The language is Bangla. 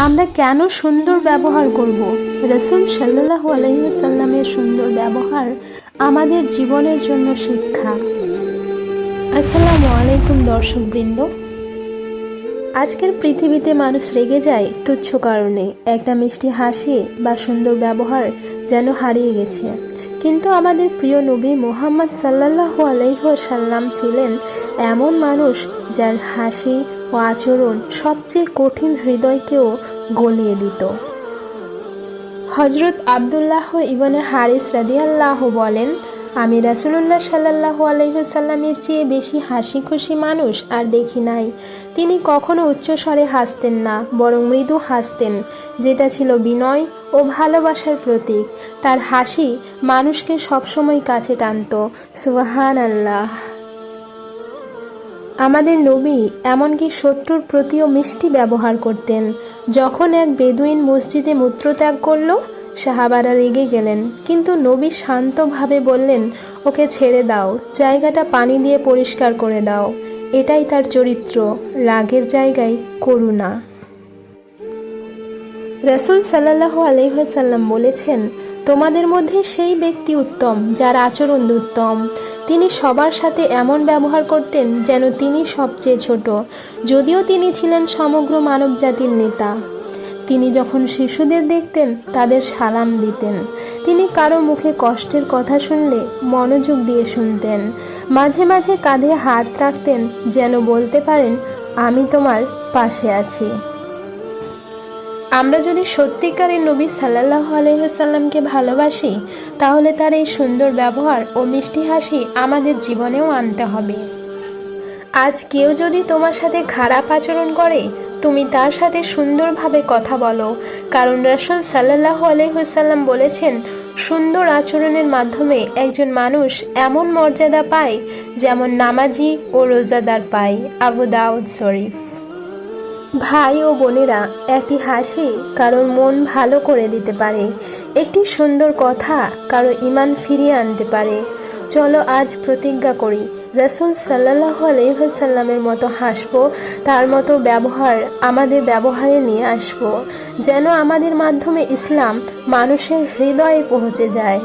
আমরা কেন সুন্দর ব্যবহার করব? রাসূল সাল্লাল্লাহু আলাইহি ওয়াসাল্লামের সুন্দর ব্যবহার আমাদের জীবনের জন্য শিক্ষা। আসসালামু আলাইকুম দর্শকবৃন্দ। আজকের পৃথিবীতে মানুষ রেগে যায় তুচ্ছ কারণে। একটা মিষ্টি হাসি বা সুন্দর ব্যবহার যেন হারিয়ে গেছে। কিন্তু আমাদের প্রিয় নবী মুহাম্মদ সাল্লাল্লাহু আলাইহি ওয়াসাল্লাম ছিলেন এমন মানুষ যার হাসি ও আচরণ সবচেয়ে কঠিন হৃদয়কেও গলিয়ে দিত। হজরত আব্দুল্লাহ ইবনে হারিস রাদিয়াল্লাহু বলেন, আমি রাসূলুল্লাহ সাল্লাল্লাহু আলাইহি ওয়াসাল্লামের চেয়ে বেশি হাসি খুশি মানুষ আর দেখি নাই। তিনি কখনো উচ্চস্বরে হাসতেন না, বরং মৃদু হাসতেন, যেটা ছিল বিনয় ও ভালোবাসার প্রতীক। তার হাসি মানুষকে সবসময় কাছে টানত। সুবহানাল্লাহ। আমাদের নবী এমনকি শত্রুর প্রতিও মিষ্টি ব্যবহার করতেন। যখন এক বেদুইন মসজিদে মূত্রত্যাগ করল, সাহাবারা রেগে গেলেন, কিন্তু নবী শান্তভাবে বললেন, ওকে ছেড়ে দাও, জায়গাটা পানি দিয়ে পরিষ্কার করে দাও। এটাই তার চরিত্র, রাগের জায়গায় করুণা। রাসূল সাল্লাল্লাহু আলাইহি ওয়াসাল্লাম বলেছেন, তোমাদের মধ্যে সেই ব্যক্তি উত্তম যার আচরণ উত্তম। তিনি সবার সাথে এমন ব্যবহার করতেন যেন তিনি সবচেয়ে ছোট, যদিও তিনি ছিলেন সমগ্র মানবজাতির নেতা। তিনি যখন শিশুদের দেখতেন তাদের সালাম দিতেন। তিনি কারো মুখে কষ্টের কথা শুনলে মনোযোগ দিয়ে শুনতেন। মাঝে মাঝে কাঁধে হাত রাখতেন, যেন বলতে পারেন, আমি তোমার পাশে আছি। আমরা যদি সত্যিকারের নবী সাল্লাল্লাহু আলাইহি ওয়াসাল্লামকে ভালোবাসি, তাহলে তার এই সুন্দর ব্যবহার ও মিষ্টি হাসি আমাদের জীবনেও আনতে হবে। আজ কেউ যদি তোমার সাথে খারাপ আচরণ করে, তুমি তার সাথে সুন্দরভাবে কথা বলো, কারণ রাসূল সাল্লাল্লাহু আলাইহি ওয়াসাল্লাম বলেছেন, সুন্দর আচরণের মাধ্যমে একজন মানুষ এমন মর্যাদা পায় যেমন নামাজি ও রোজাদার পায়। আবু দাউদ শরীফ। ভাই ও বোনেরা, একটি হাসি কারোর মন ভালো করে দিতে পারে। একটি সুন্দর কথা কারো ঈমান ফিরিয়ে আনতে পারে। চলো আজ প্রতিজ্ঞা করি, রাসূল সাল্লাল্লাহু আলাইহি ওয়াসাল্লামের মতো হাসবো, তার মতো ব্যবহার আমাদের ব্যবহারে নিয়ে আসবো, যেন আমাদের মাধ্যমে ইসলাম মানুষের হৃদয়ে পৌঁছে যায়।